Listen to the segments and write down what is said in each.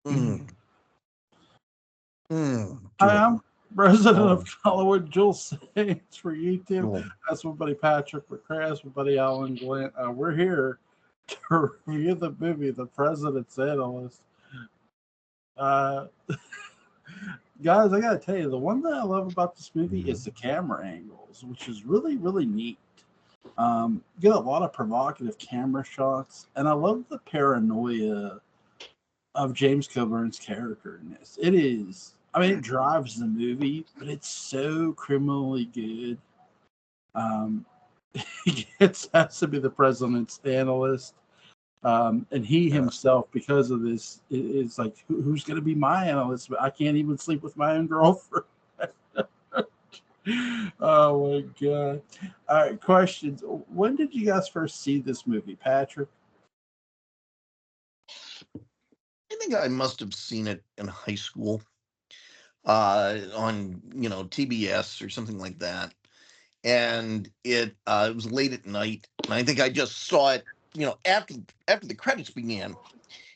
Mm. Hi, I'm President of Hollywood, Joel Saints for YouTube. That's my buddy Patrick McCray. That's my buddy Alan Gallant. We're here to review the movie, The President's Analyst. Guys, I gotta tell you, the one that I love about this movie is the camera angles, which is really, really neat. Get a lot of provocative camera shots, and I love the paranoia of James Coburn's character in this. It is, I mean, it drives the movie, but it's so criminally good. He has to be the president's analyst. And he himself, because of this, is like, who's going to be my analyst? But I can't even sleep with my own girlfriend. Oh my God. All right, questions. When did you guys first see this movie, Patrick? I think I must have seen it in high school on, TBS or something like that. And it was late at night. And I think I just saw it, after the credits began.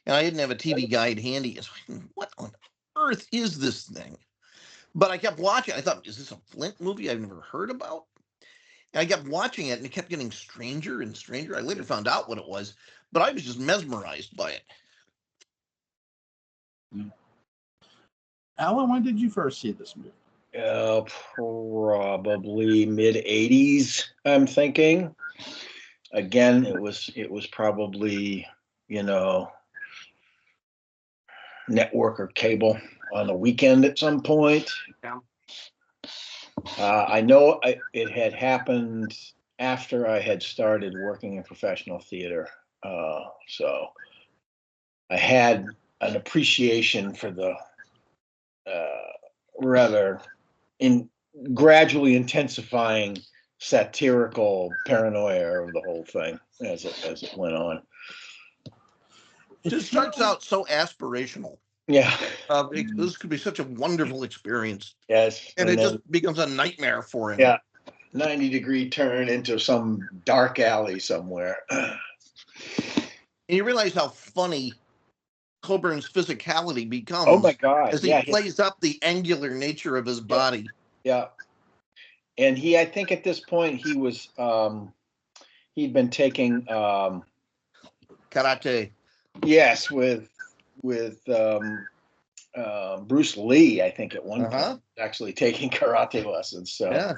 And I didn't have a TV guide handy. So what on earth is this thing? But I kept watching. I thought, is this a Flint movie I've never heard about? And I kept watching it, and it kept getting stranger and stranger. I later found out what it was, but I was just mesmerized by it. Alan, when did you first see this movie? Probably mid-'80s, I'm thinking. Again, it was probably, network or cable on the weekend at some point. Yeah. I know it had happened after I had started working in professional theater. So I had an appreciation for the rather gradually intensifying satirical paranoia of the whole thing as it went on. It just starts out so aspirational. Yeah. This could be such a wonderful experience. Yes. And it just becomes a nightmare for him. Yeah. 90-degree turn into some dark alley somewhere. And you realize how funny Coburn's physicality becomes. Oh my God! As he plays up the angular nature of his body. Yeah, and I think at this point he was, he'd been taking karate. Yes, with Bruce Lee, I think at one point actually taking karate lessons. So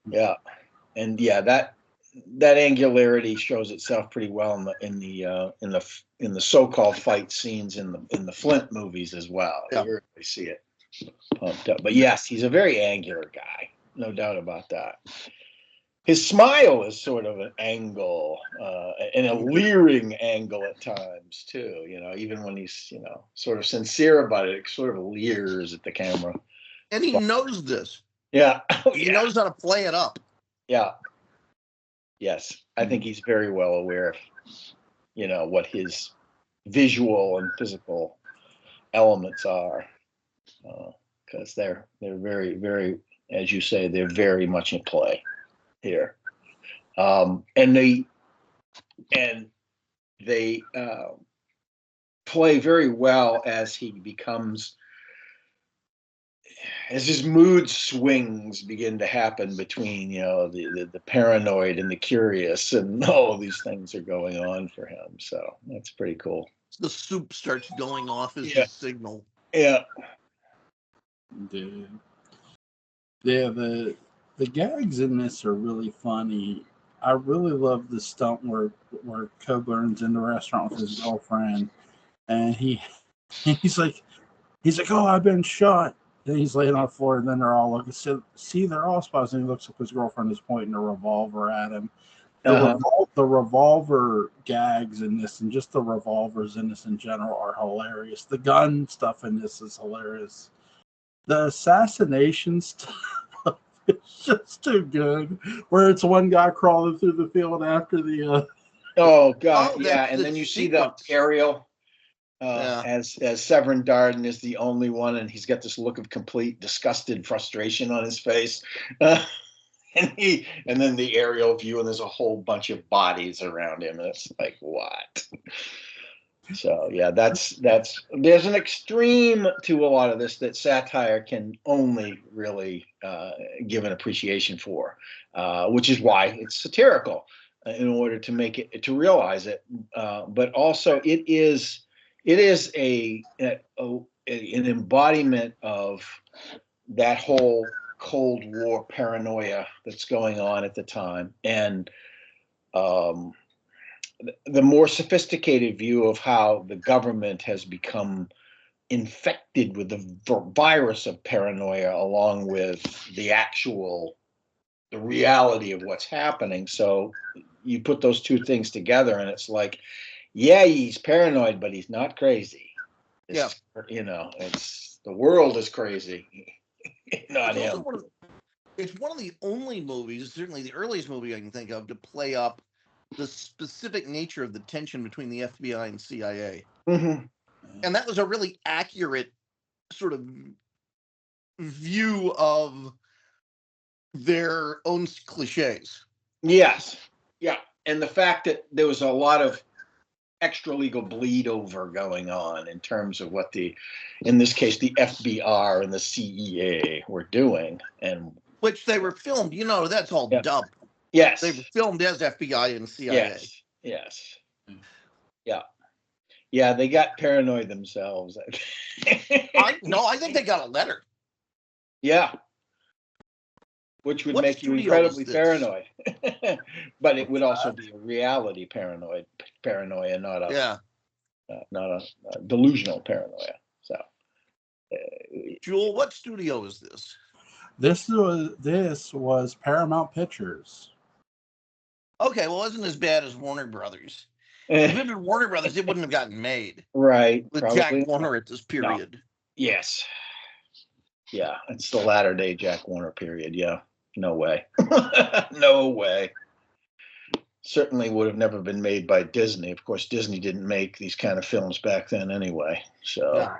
yeah, and that angularity shows itself pretty well in the so-called fight scenes in the Flint movies as well. Yeah. You really see it pumped up. But yes, he's a very angular guy, no doubt about that. His smile is sort of an angle, and a leering angle at times too. Even when he's sort of sincere about it, it sort of leers at the camera. And he knows this. Yeah, he knows how to play it up. Yeah. Yes, I think he's very well aware of, what his visual and physical elements are, because they're very, very, as you say, they're very much in play here, and they play very well as he becomes. As his mood swings begin to happen between, the paranoid and the curious, and all these things are going on for him. So that's pretty cool. The soup starts going off as the signal. Yeah. Dude. Yeah, the gags in this are really funny. I really love the stunt where Coburn's in the restaurant with his girlfriend, and he's like, oh, I've been shot. Then he's laying on the floor, and then they're all looking. So, see, they're all spots, and he looks up. His girlfriend is pointing a revolver at him. The revolver gags in this, and just the revolvers in this in general, are hilarious. The gun stuff in this is hilarious. The assassination stuff is just too good. Where it's one guy crawling through the field after the. Oh God! Yeah, and then you see the aerial. As Severin Darden is the only one, and he's got this look of complete disgusted frustration on his face, and then the aerial view, and there's a whole bunch of bodies around him, and it's like, what? So yeah, that's there's an extreme to a lot of this that satire can only really give an appreciation for, which is why it's satirical in order to make it to realize it. But also it is an embodiment of that whole Cold War paranoia that's going on at the time, and um, the more sophisticated view of how the government has become infected with the virus of paranoia, along with the reality of what's happening. So you put those two things together, and it's like, yeah, he's paranoid, but he's not crazy. Yeah. It's the world is crazy, not It's also him. it's one of the only movies, certainly the earliest movie I can think of, to play up the specific nature of the tension between the FBI and CIA. Mm-hmm. And that was a really accurate sort of view of their own cliches. Yes, yeah, and the fact that there was a lot of extra legal bleed over going on in terms of what in this case, the FBI and the CEA were doing, and Which they were filmed, that's all yeah, dubbed. yes, They were filmed as FBI and CIA. yes, yeah, they got paranoid themselves. I think they got a letter. Yeah, which would What make you studio is incredibly this? paranoid, but it would also be a reality paranoia, not a delusional paranoia. So, Jewel, what studio is this? This was Paramount Pictures. Okay, well, it wasn't as bad as Warner Brothers. If it had been Warner Brothers, it wouldn't have gotten made. right, With probably Jack not. Warner at this period. No. Yes. Yeah, it's the latter day Jack Warner period. Yeah, no way. No way. Certainly would have never been made by Disney. Of course, Disney didn't make these kind of films back then anyway. So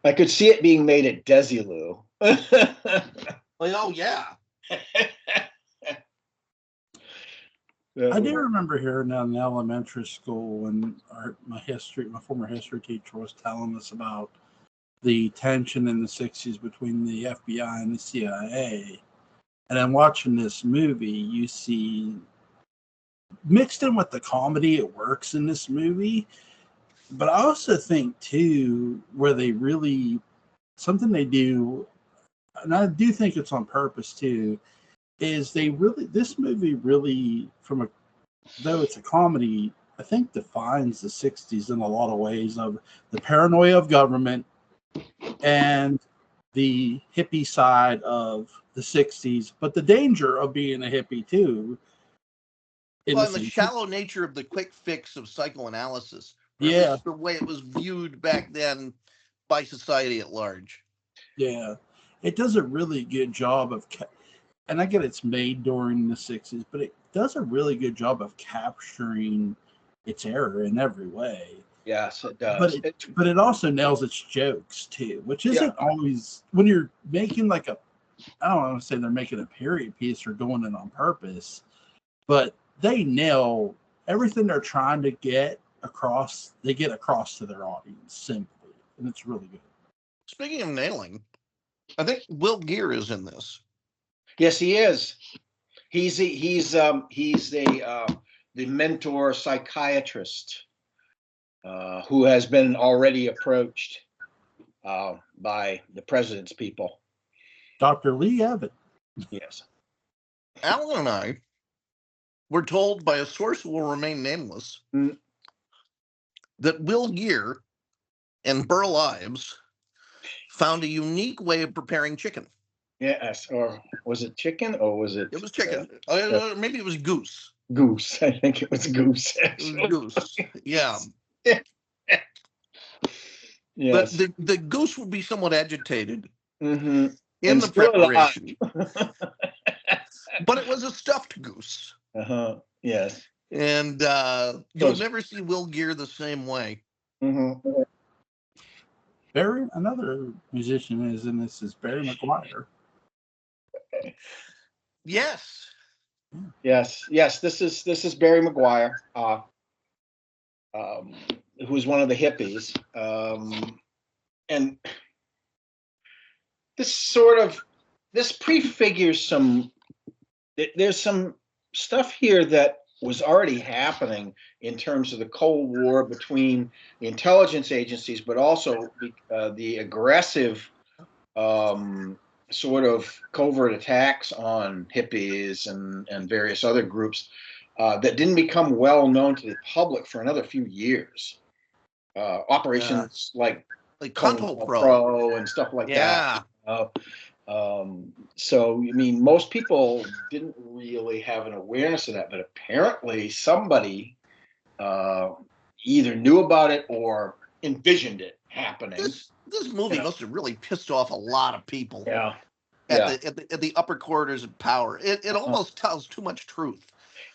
I could see it being made at Desilu. Oh, yeah. I do remember hearing that in elementary school when my former history teacher was telling us about the tension in the 60s between the FBI and the CIA. And then watching this movie, you see mixed in with the comedy, it works in this movie. But I also think, too, where something they do, and I do think it's on purpose, too, is this movie really, though it's a comedy, I think defines the 60s in a lot of ways of the paranoia of government and the hippie side of the 60s, but the danger of being a hippie too. And the shallow nature of the quick fix of psychoanalysis. Yeah. The way it was viewed back then by society at large. Yeah. It does a really good job of, and I get it's made during the 60s, but it does a really good job of capturing its error in every way. Yes, it does. But it also nails its jokes too, which isn't always when you're making I don't want to say they're making a period piece or doing it on purpose, but they nail everything they're trying to get across. They get across to their audience simply, and it's really good. Speaking of nailing, I think Will Geer is in this. Yes, he is. He's the mentor psychiatrist who has been already approached by the president's people. Dr. Lee Evan. Yes. Alan and I were told by a source who will remain nameless that Will Geer and Burl Ives found a unique way of preparing chicken. Yes, or was it chicken, or was it? It was chicken. Maybe it was goose. Goose. I think it was goose. It was goose. Yeah. Yes. But the goose would be somewhat agitated in the preparation. But it was a stuffed goose. Yes. And you'll never see Will Geer the same way. Another musician is in this is Barry McGuire. Yes. Yes. This is Barry Maguire, who was one of the hippies, and this prefigures there's some stuff here that was already happening in terms of the Cold War between the intelligence agencies, but also the aggressive sort of covert attacks on hippies and various other groups that didn't become well known to the public for another few years. Operations like Control Pro and stuff like that. So, I mean, most people didn't really have an awareness of that, but apparently somebody either knew about it or envisioned it happening. This movie must have really pissed off a lot of people. Yeah. At the upper corridors of power. It almost tells too much truth.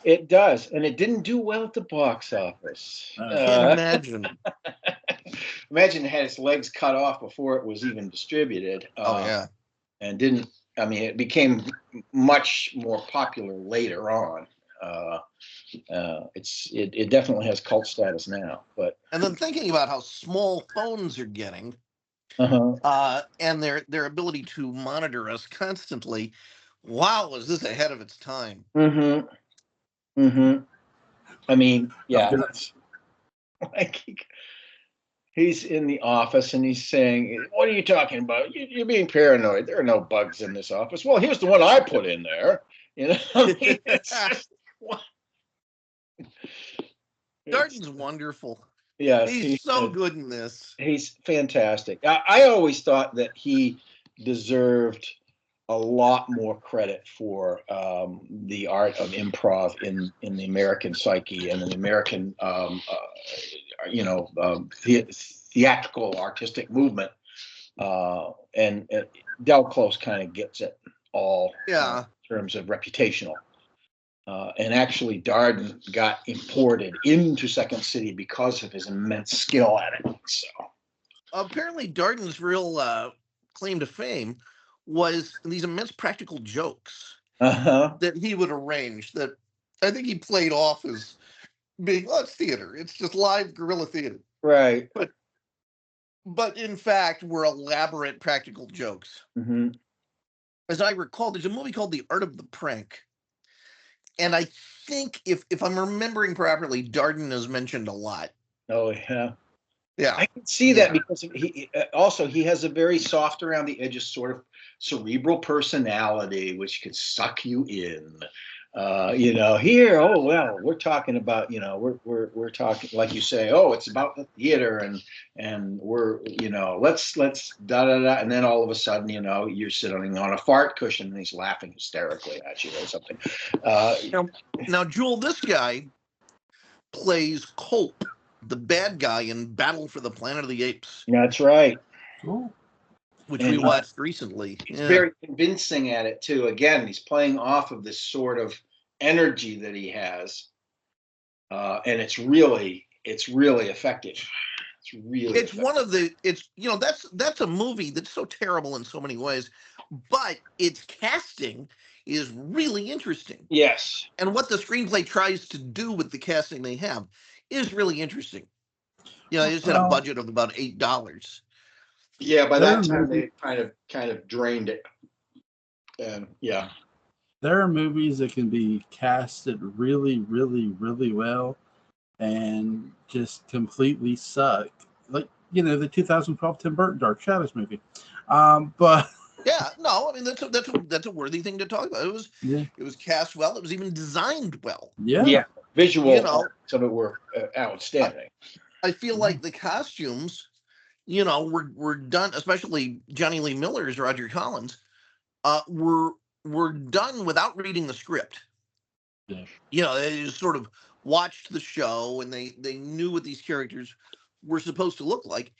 It does, and it didn't do well at the box office. Can't imagine. Imagine it had its legs cut off before it was even distributed. And didn't. I mean, it became much more popular later on. It definitely has cult status now. And then thinking about how small phones are getting, and their ability to monitor us constantly. Wow, was this ahead of its time? I mean, yeah, it's like he's in the office and he's saying, "What are you talking about? You're being paranoid. There are no bugs in this office." Well, here's the one I put in there. You know, I mean, it's just, Darden's wonderful. Yes, he's so good in this. He's fantastic. I always thought that he deserved a lot more credit for the art of improv in the American psyche and in the American, theatrical artistic movement. And Del Close kind of gets it all in terms of reputational. And actually, Darden got imported into Second City because of his immense skill at it. So apparently, Darden's real claim to fame was these immense practical jokes that he would arrange. That I think he played off as being, it's theater. It's just live guerrilla theater, right? But in fact, were elaborate practical jokes. As I recall, there's a movie called The Art of the Prank. And I think, if I'm remembering properly, Darden is mentioned a lot. Oh, yeah. Yeah. I can see that because he has a very soft around the edges sort of cerebral personality, which could suck you in. Here, we're talking about, we're talking, like you say, it's about the theater and we're, let's da da da, and then all of a sudden, you're sitting on a fart cushion and he's laughing hysterically at you or something. Now, Jewel, this guy plays Culp, the bad guy in Battle for the Planet of the Apes. That's right. Cool. Which we watched recently. He's very convincing at it too. Again, he's playing off of this sort of energy that he has, and it's really effective. It's one of the. That's a movie that's so terrible in so many ways, but its casting is really interesting. Yes, and what the screenplay tries to do with the casting they have is really interesting. It's had a budget of about $8. Yeah, by that time they kind of drained it. And there are movies that can be casted really, really, really well and just completely suck. Like, the 2012 Tim Burton Dark Shadows movie. But that's a worthy thing to talk about. It was cast well. It was even designed well. Yeah. Visual some of it were outstanding. I feel like the costumes, were done, especially Johnny Lee Miller's Roger Collins, were done without reading the script. Yeah. They just sort of watched the show and they knew what these characters were supposed to look like.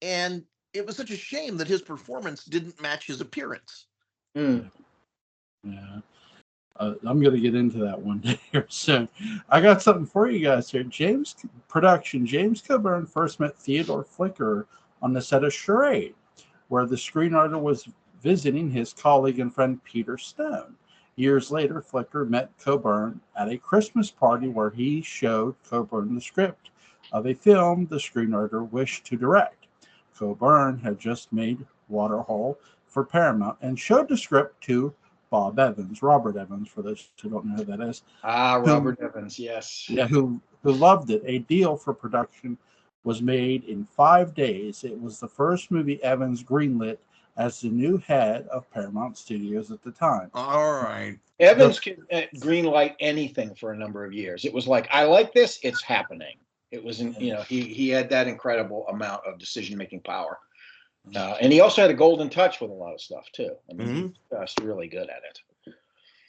And it was such a shame that his performance didn't match his appearance. Yeah. I'm going to get into that one day here soon. I got something for you guys here. James Coburn first met Theodore Flicker on the set of Charade, where the screenwriter was visiting his colleague and friend Peter Stone. Years later, Flicker met Coburn at a Christmas party where he showed Coburn the script of a film the screenwriter wished to direct. Coburn had just made Waterhole for Paramount and showed the script to Bob Evans, Robert Evans, for those who don't know who that is. Robert Evans, yes. Yeah, who loved it. A deal for production was made in 5 days. It was the first movie Evans greenlit as the new head of Paramount Studios at the time. All right. Evans can greenlight anything for a number of years. It was like, I like this, it's happening. It wasn't, he had that incredible amount of decision-making power. And he also had a golden touch with a lot of stuff, too. I mean, he was just really good at it.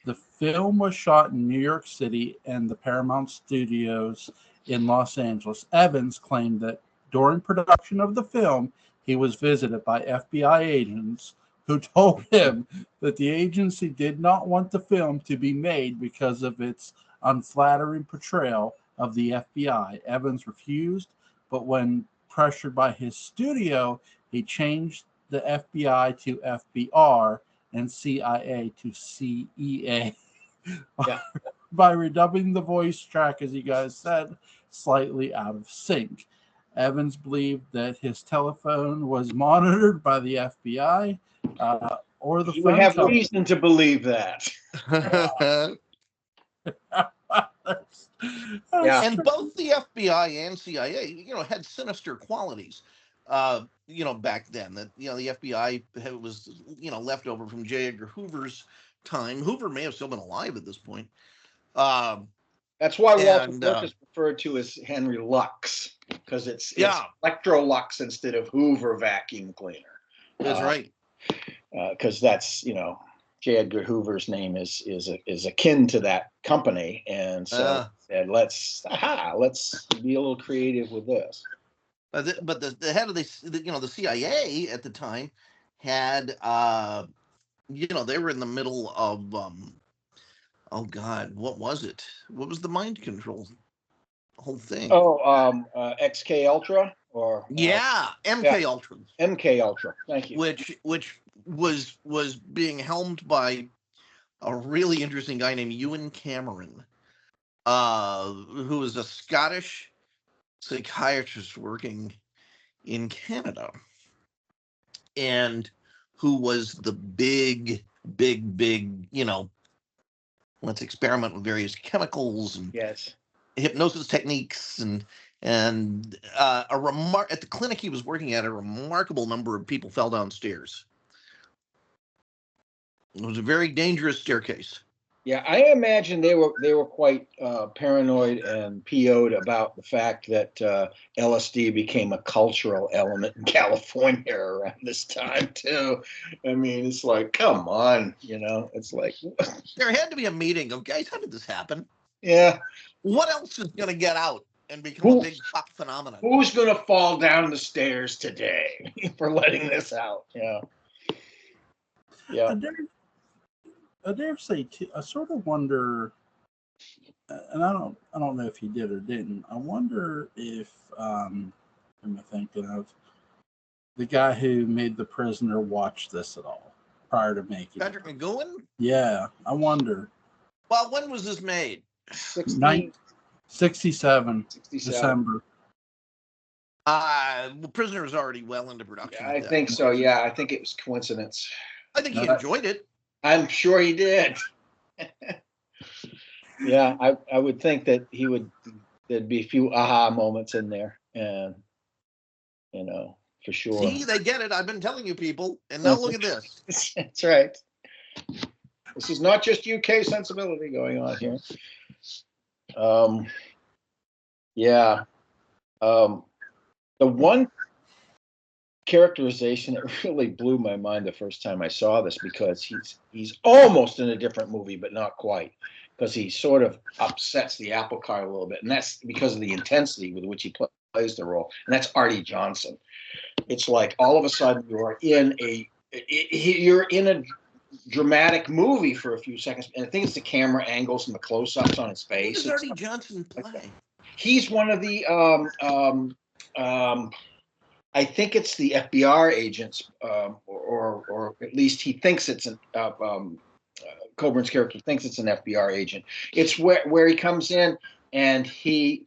The film was shot in New York City and the Paramount Studios in Los Angeles. Evans claimed that during production of the film, he was visited by FBI agents who told him that the agency did not want the film to be made because of its unflattering portrayal of the FBI. Evans refused, but when pressured by his studio, he changed the FBI to FBR and CIA to CEA by redubbing the voice track, as you guys said, slightly out of sync. Evans believed that his telephone was monitored by the FBI or the he phone would have company. reason to believe that. Yeah. And both the FBI and CIA, had sinister qualities. Back then, that the FBI was left over from J. Edgar Hoover's time. Hoover may have still been alive at this point. That's why Walter Burke is referred to as Henry Lux, because it's Electrolux instead of Hoover vacuum cleaner. That's right. Because that's J. Edgar Hoover's name is akin to that company, and so said, let's be a little creative with this. But the head of the CIA at the time had they were in the middle of oh God, what was it? What was the mind control whole thing? XK Ultra or MK Ultra. MK Ultra. Thank you. Which was being helmed by a really interesting guy named Ewan Cameron, who was a Scottish psychiatrist working in Canada, and who was the big, let's experiment with various chemicals and hypnosis techniques and at the clinic he was working at, a remarkable number of people fell downstairs. It was a very dangerous staircase. Yeah, I imagine they were quite paranoid and PO'd about the fact that LSD became a cultural element in California around this time too. I mean, it's like, come on, it's like there had to be a meeting of guys. How did this happen? Yeah. What else is going to get out and become a big pop phenomenon? Who's going to fall down the stairs today for letting this out? Yeah. Yeah. I dare say, too, I sort of wonder, and I don't know if he did or didn't. I wonder if, am I thinking of the guy who made The Prisoner watch this at all prior to making Patrick McGowan? Yeah, I wonder. Well, when was this made? 67, December. Prisoner was already well into production. Yeah, I think so. Yeah, I think it was coincidence. I think he enjoyed it. I'm sure he did. Yeah, I would think that there'd be a few aha moments in there, and for sure. See, they get it. I've been telling you people, and now look at this. That's right. This is not just UK sensibility going on here. The one characterization that really blew my mind the first time I saw this, because he's almost in a different movie, but not quite, because he sort of upsets the apple cart a little bit, and that's because of the intensity with which he plays the role, and that's Artie Johnson. It's like all of a sudden you're in a dramatic movie for a few seconds, and I think it's the camera angles and the close-ups on his face. What does Artie Johnson play? He's one of the I think it's the FBR agents, or at least he thinks it's Coburn's character thinks it's an FBI agent. It's where he comes in and he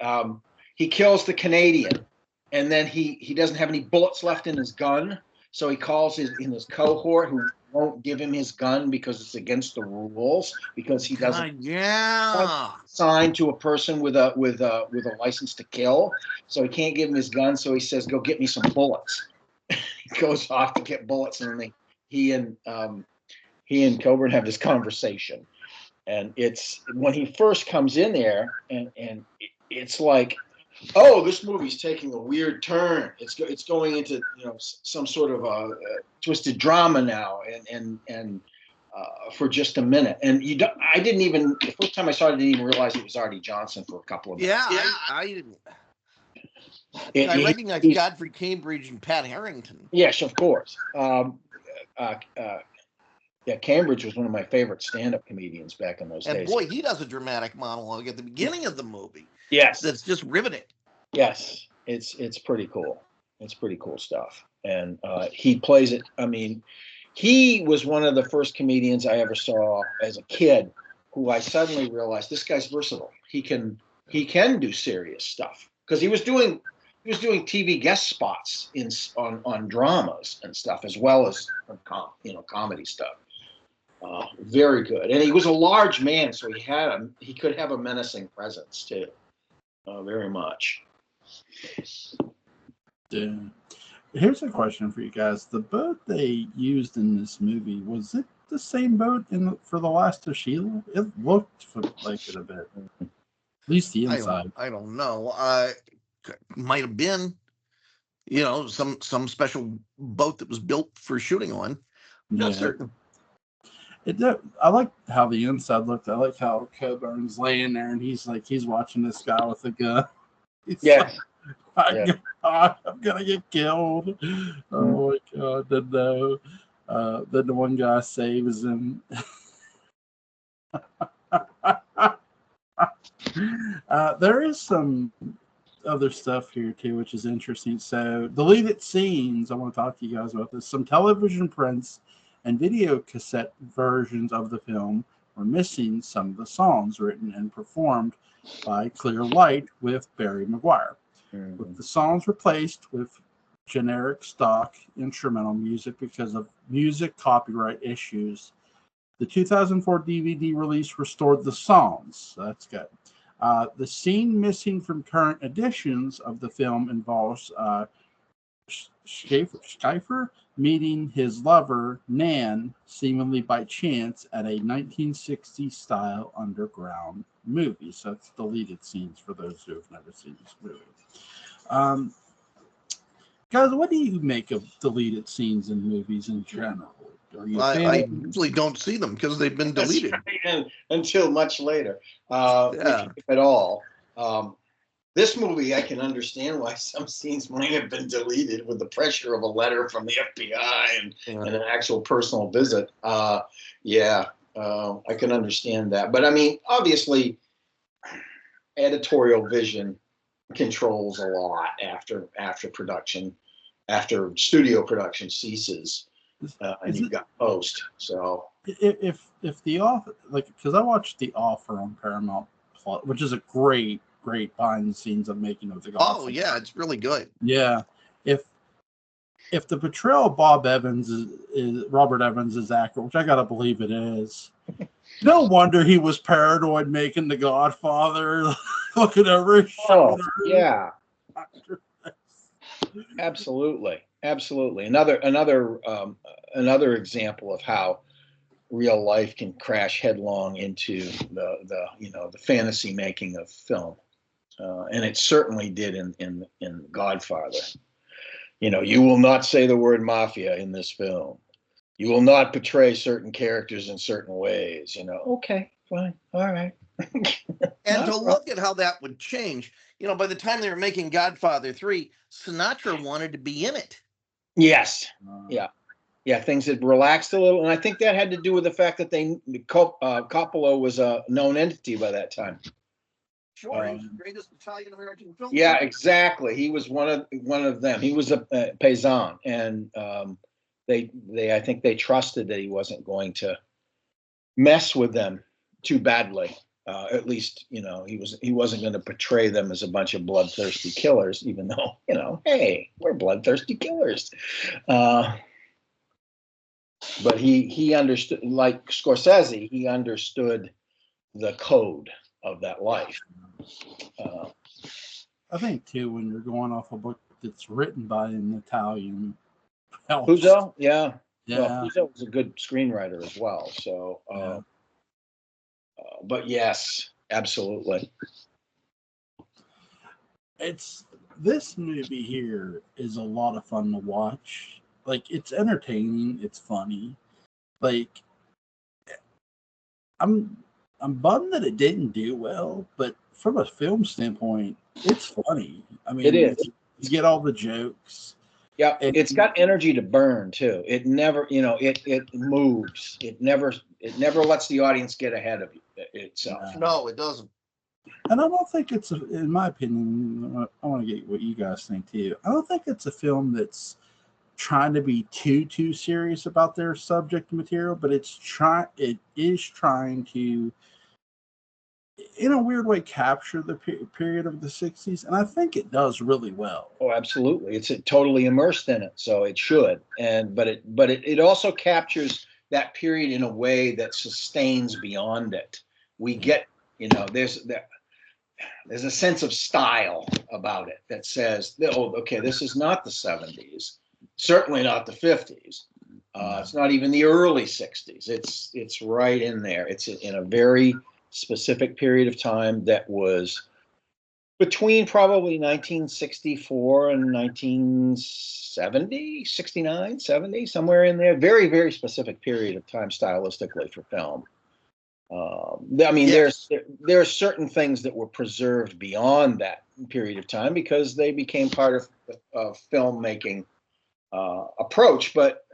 kills the Canadian, and then he doesn't have any bullets left in his gun, so he calls his cohort who won't give him his gun because it's against the rules, because he doesn't sign to a person with a license to kill, so he can't give him his gun. So he says, "Go get me some bullets." He goes off to get bullets, and then he and Coburn have this conversation, and it's when he first comes in there, and it's like, oh, this movie's taking a weird turn. It's going into some sort of a twisted drama now, and for just a minute. And I didn't even, the first time I saw it, I didn't even realize it was Artie Johnson for a couple of minutes. I didn't. I recognize Godfrey Cambridge and Pat Harrington. Yes, of course. Cambridge was one of my favorite stand-up comedians back in those days. And boy, he does a dramatic monologue at the beginning of the movie. Yes, that's just riveting. Yes, it's pretty cool. It's pretty cool stuff, and he plays it. I mean, he was one of the first comedians I ever saw as a kid who I suddenly realized this guy's versatile. He can do serious stuff, because he was doing TV guest spots on dramas and stuff, as well as comedy stuff. Very good, and he was a large man, so he could have a menacing presence too. Very much. Yeah. Here's a question for you guys: the boat they used in this movie, was it the same boat for The Last of Sheila? It looked like it a bit, at least the inside. I don't know. Might have been, some special boat that was built for shooting on. Not certain. I like how the inside looked. I like how Coburn's laying there and he's watching this guy with a gun. I'm gonna get killed. Oh my god! Then the one guy saves him. There is some other stuff here too, which is interesting. So, deleted scenes. I want to talk to you guys about this. Some television prints and video cassette versions of the film were missing some of the songs written and performed by Clear Light with Barry Maguire. Mm-hmm. With the songs replaced with generic stock instrumental music because of music copyright issues. The 2004 DVD release restored the songs. So that's good. The scene missing from current editions of the film involves Schaefer meeting his lover, Nan, seemingly by chance at a 1960s-style underground movie. So it's deleted scenes for those who have never seen this movie. Guys, what do you make of deleted scenes in movies in general? I usually don't see them because they've been deleted. Until much later, if at all. This movie, I can understand why some scenes might have been deleted with the pressure of a letter from the FBI and an actual personal visit. I can understand that. But I mean, obviously, editorial vision controls a lot after production, after studio production ceases, and you've got post. So if the offer, because I watched The Offer on Paramount Plus, which is a great behind the scenes of making of The Godfather. Oh yeah, it's really good. Yeah, if the portrayal of Bob Evans is Robert Evans is accurate, which I gotta believe it is. No wonder he was paranoid making The Godfather, looking over his shoulder. Yeah, absolutely. Another example of how real life can crash headlong into the fantasy making of film. And it certainly did in Godfather. You will not say the word mafia in this film. You will not portray certain characters in certain ways. Okay, fine, all right. And to look at how that would change, by the time they were making Godfather 3, Sinatra wanted to be in it. Yes, yeah. Things had relaxed a little, and I think that had to do with the fact that Coppola was a known entity by that time. Sure, he was the greatest Italian-American film. Yeah, exactly. He was one of them. He was a paysan, and I think they trusted that he wasn't going to mess with them too badly. At least, he wasn't going to portray them as a bunch of bloodthirsty killers, even though, hey, we're bloodthirsty killers. But he understood, like Scorsese, he understood the code of that life. I think too, when you're going off a book that's written by an Italian, helps. Puzo, yeah. Yeah. Well, Puzo was a good screenwriter as well. So, but yes, absolutely. This movie here is a lot of fun to watch. Like, it's entertaining, it's funny. Like, I'm bummed that it didn't do well, but from a film standpoint, it's funny. I mean, it is. You get all the jokes. Yeah, it's got energy to burn too. It never, it moves. It never lets the audience get ahead of itself. No, it doesn't. And I don't think it's, in my opinion, I want to get what you guys think too. I don't think it's a film that's trying to be too serious about their subject material, but it is trying to, in a weird way, capture the period of the 60s, and I think it does really well. Oh, absolutely. It's totally immersed in it, so it should. But it also captures that period in a way that sustains beyond it. We get, there's a sense of style about it that says, oh, okay, this is not the 70s, certainly not the 50s. It's not even the early 60s. It's right in there. It's in a very specific period of time that was between probably 1964 and 1970, 69, 70, somewhere in there. Very, very specific period of time stylistically for film. I mean, Yes. there are certain things that were preserved beyond that period of time because they became part of filmmaking approach. But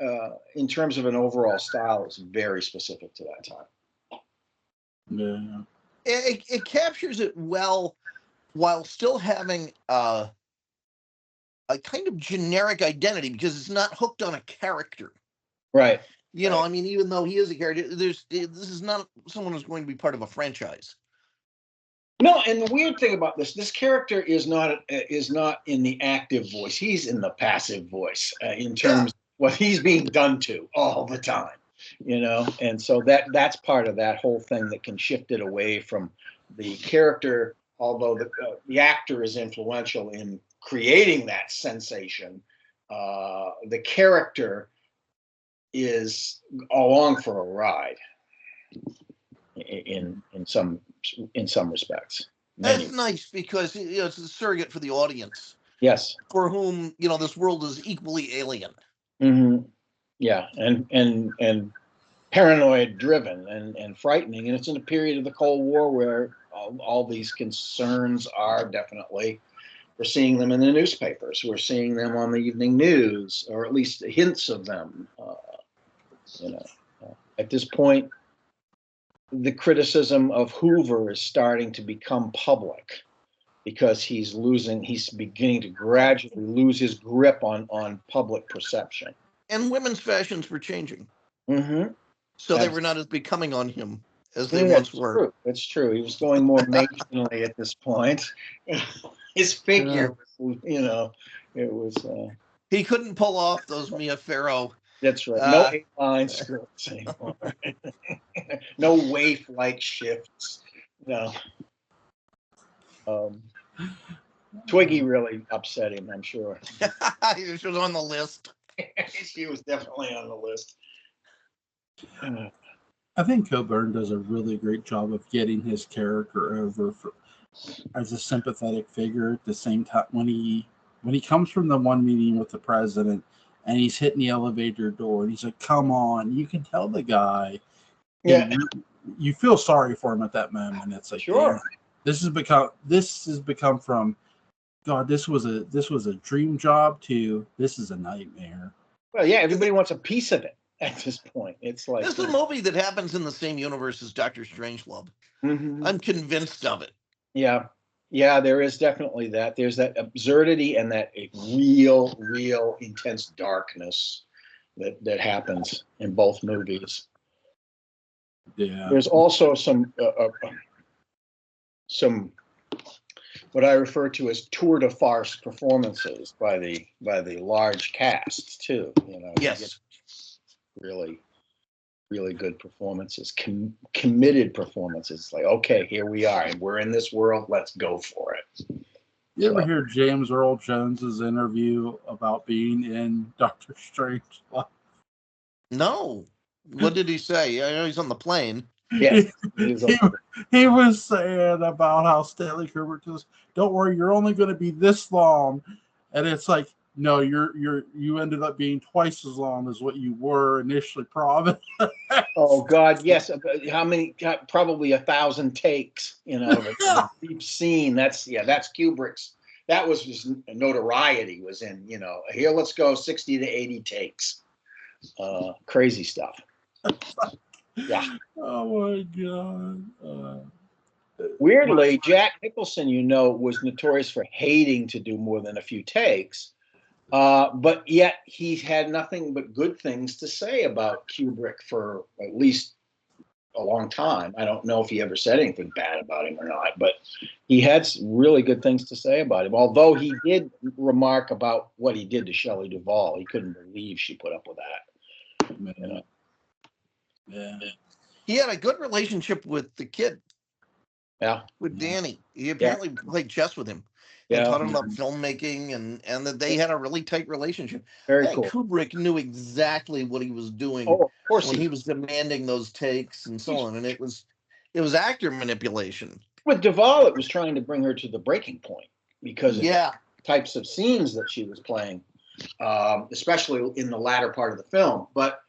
in terms of an overall style, it's very specific to that time. Yeah. It captures it well while still having a kind of generic identity because it's not hooked on a character. Right. I mean, even though he is a character, this is not someone who's going to be part of a franchise. No, and the weird thing about this character is not in the active voice. He's in the passive voice in terms of what he's being done to all the time. And so that's part of that whole thing that can shift it away from the character, although the actor is influential in creating that sensation. The character is along for a ride in some respects. That's nice because it's a surrogate for the audience. Yes. For whom this world is equally alien. Mm-hmm. Yeah, and paranoid driven and frightening, and it's in a period of the Cold War where all these concerns are definitely, we're seeing them in the newspapers, we're seeing them on the evening news, or at least hints of them. At this point, the criticism of Hoover is starting to become public because he's beginning to gradually lose his grip on public perception. And women's fashions were changing. Mm-hmm. So they were not as becoming on him as they once were. It's true. He was going more matronly at this point. His figure, it was. He couldn't pull off those Mia Farrow. That's right. No 8-line skirts anymore. No waif-like shifts. No. Twiggy really upset him, I'm sure. She was on the list. She was definitely on the list. I think Coburn does a really great job of getting his character over as a sympathetic figure at the same time. When he comes from the one meeting with the president and he's hitting the elevator door and he's like, come on, you can tell the guy. Yeah. You feel sorry for him at that moment. It's like, sure. This has become from, God, this was a dream job to this is a nightmare. Well, yeah, everybody wants a piece of it at this point. It's like this is a movie that happens in the same universe as Dr. Strangelove. Mm-hmm. I'm convinced of it. Yeah, there is definitely that. There's that absurdity and that real intense darkness that happens in both movies. Yeah. There's also some what I refer to as tour de farce performances by the large cast too. You know, Yes. you get really, really good performances, committed performances. Like, okay, here we are, and we're in this world. Let's go for it. You ever hear James Earl Jones's interview about being in Doctor Strange? No. What did he say? I know he's on the plane. Yeah, he was saying about how Stanley Kubrick says, "Don't worry, you're only going to be this long," and it's like, no, you ended up being twice as long as what you were initially promised. Oh God, yes. How many? Probably 1,000 takes. You know, the deep scene. That's Kubrick's. That was his notoriety. Was in, you know, here. Let's go 60 to 80 takes. Crazy stuff. Yeah. Oh my God. Weirdly, Jack Nicholson, you know, was notorious for hating to do more than a few takes. But yet he had nothing but good things to say about Kubrick for at least a long time. I don't know if he ever said anything bad about him or not, but he had really good things to say about him. Although he did remark about what he did to Shelley Duvall. He couldn't believe she put up with that. You know? Yeah. He had a good relationship with the kid. Yeah. With Danny. He apparently played chess with him. And taught him about filmmaking, and that they had a really tight relationship. Very I think cool. Kubrick knew exactly what he was doing of course when he was demanding those takes and so on. And it was actor manipulation. With Duvall, it was trying to bring her to the breaking point because of the types of scenes that she was playing, especially in the latter part of the film. But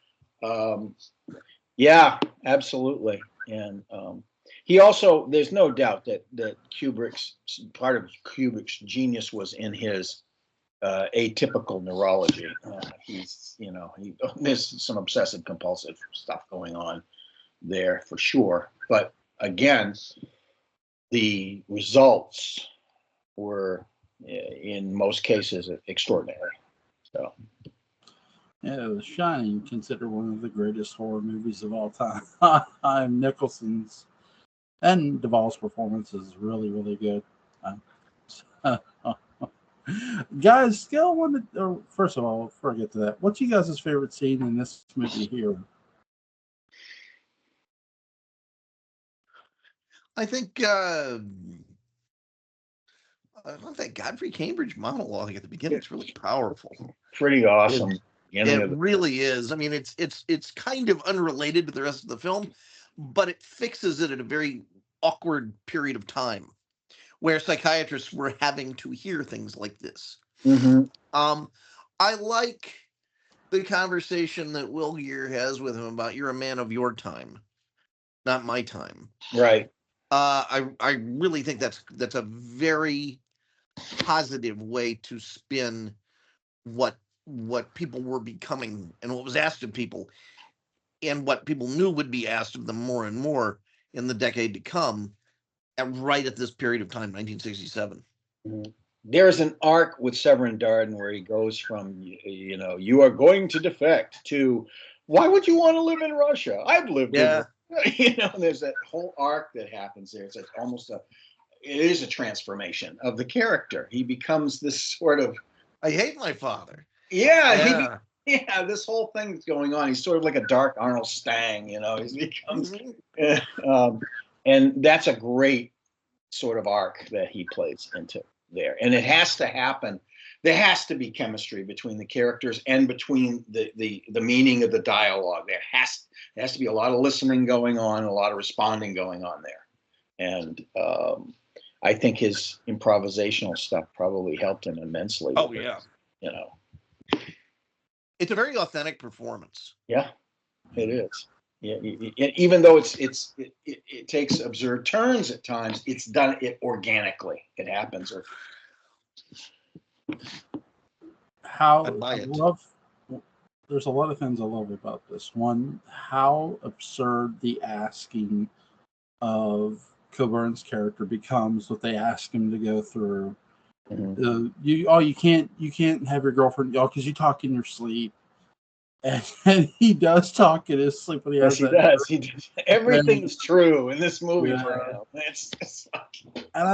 yeah, absolutely. And he also, there's no doubt that part of Kubrick's genius was in his atypical neurology. He's, you know, there's some obsessive compulsive stuff going on there for sure. But again, the results were in most cases extraordinary. So. Yeah, The Shining, considered one of the greatest horror movies of all time. Nicholson's and Duvall's performance is really, really good. Guys, scale 1 to, first of all, before I get to that, what's you guys' favorite scene in this movie here? I think that Godfrey Cambridge monologue at the beginning is really powerful. Pretty awesome. It really is. I mean, it's kind of unrelated to the rest of the film, but it fixes it at a very awkward period of time where psychiatrists were having to hear things like this. Mm-hmm. I like the conversation that Will Gear has with him about you're a man of your time, not my time. Right. I really think that's a very positive way to spin what people were becoming and what was asked of people and what people knew would be asked of them more and more in the decade to come, right at this period of time, 1967. Mm-hmm. There's an arc with Severin Darden where he goes from, you know, you are going to defect to, why would you want to live in Russia? I've lived in Russia. You know, there's that whole arc that happens there. It's almost it is a transformation of the character. He becomes this sort of, I hate my father. Yeah. This whole thing's going on. He's sort of like a dark Arnold Stang, you know. He becomes, and that's a great sort of arc that he plays into there. And it has to happen. There has to be chemistry between the characters and between the meaning of the dialogue. There has to be a lot of listening going on, a lot of responding going on there. And I think his improvisational stuff probably helped him immensely. Oh, yeah. You know. It's a very authentic performance. Yeah, it is. Yeah, even though it takes absurd turns at times, it's done it organically. It happens. There's a lot of things I love about this one. How absurd the asking of Coburn's character becomes, what they ask him to go through. Mm-hmm. You can't have your girlfriend because you talk in your sleep. and he does talk in his sleep when he Yes, has he that. does. He does. Everything's true in this movie Yeah. for him. It's And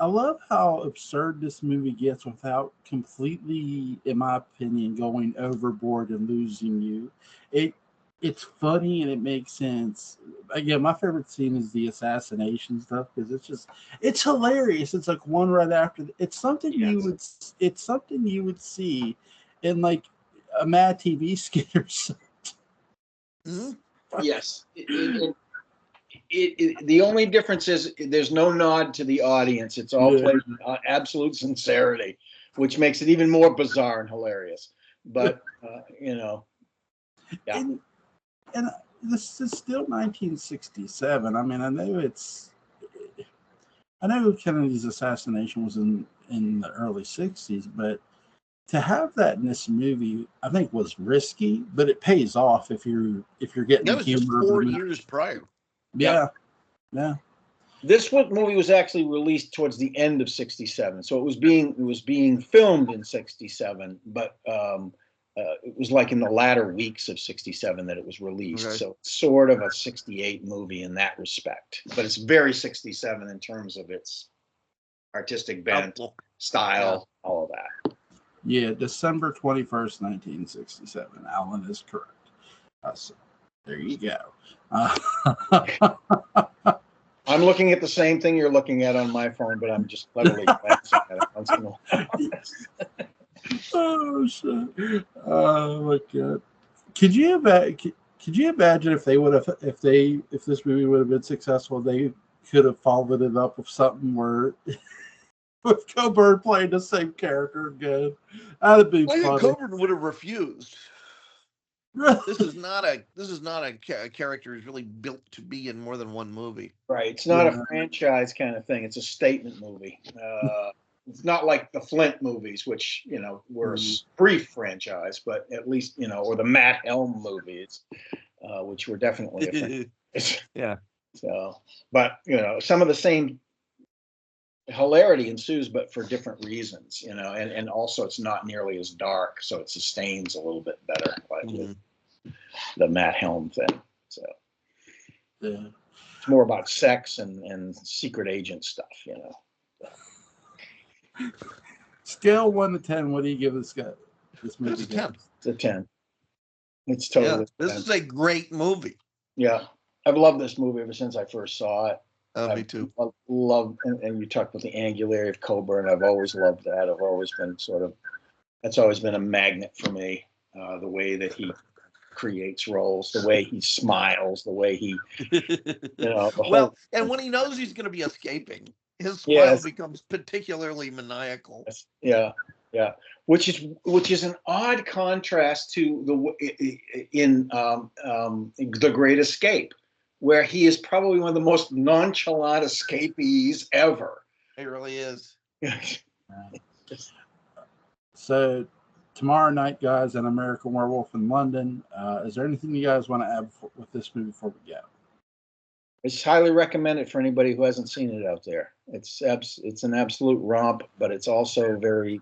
I love how absurd this movie gets without completely, in my opinion, going overboard and losing you. It's funny and it makes sense. Again, my favorite scene is the assassination stuff because it's hilarious. It's like one right after. It's something it's something you would see in like a Mad TV skit or something. Mhm. yes. The only difference is there's no nod to the audience. It's all played in absolute sincerity, which makes it even more bizarre and hilarious. But yeah. And this is still 1967. I mean, I know Kennedy's assassination was in the early 60s, but to have that in this movie, I think was risky, but it pays off if you're getting That the was just humor. 4 years prior. Yeah. This movie was actually released towards the end of '67, so it was being filmed in '67, but it was like in the latter weeks of '67 that it was released. Okay. So it's sort of a '68 movie in that respect, but it's very '67 in terms of its artistic bent, style, all of that. Yeah, December 21st, 1967. Alan is correct. So there you go. I'm looking at the same thing you're looking at on my phone, but I'm just cleverly glancing at it once in a while. Oh shit! Oh my god! Could you imagine if if this movie would have been successful, they could have followed it up with something where with Coburn playing the same character again? That'd be I think funny. Coburn would have refused. This is not a character who's really built to be in more than one movie. Right. It's not a franchise kind of thing. It's a statement movie. It's not like the Flint movies, which, were a brief franchise, but at least, or the Matt Helm movies, which were definitely a franchise. Yeah. So, but, some of the same hilarity ensues, but for different reasons, and also it's not nearly as dark, so it sustains a little bit better, like with the Matt Helm thing. So it's more about sex and secret agent stuff, Scale 1 to 10, what do you give this guy? This movie? It's a 10. It's a 10. It's totally. This is a great movie. Yeah, I've loved this movie ever since I first saw it. Me too. I love, and you talked about the angularity of Coburn. I've always loved that. I've always been that's always been a magnet for me. The way that he creates roles, the way he smiles, the way he, well, and when he knows he's going to be escaping, his smile becomes particularly maniacal. Yeah, which is an odd contrast to in The Great Escape, where he is probably one of the most nonchalant escapees ever. It really is. So tomorrow night, guys, an American Werewolf in London. Is there anything you guys want to add with this movie before we go? It's highly recommended for anybody who hasn't seen it out there. It's an absolute romp, but it's also very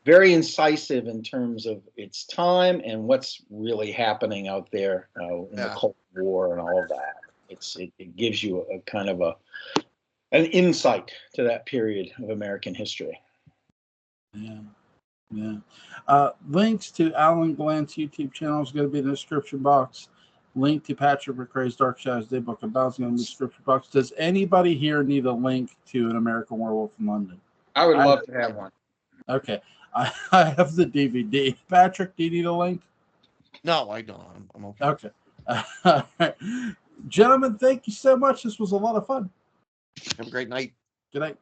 very incisive in terms of its time and what's really happening out there in the Cold War and all of that. It gives you a kind of an insight to that period of American history. Yeah. Links to Alan Gallant's YouTube channel is going to be in the description box. Link to Patrick McCray's Dark Shadows Daybook of Bounds in the description box. Does anybody here need a link to An American Werewolf in London? I would love to have one. Okay. I have the DVD. Patrick, do you need a link? No, I don't. I'm okay. Okay. Gentlemen, thank you so much. This was a lot of fun. Have a great night. Good night.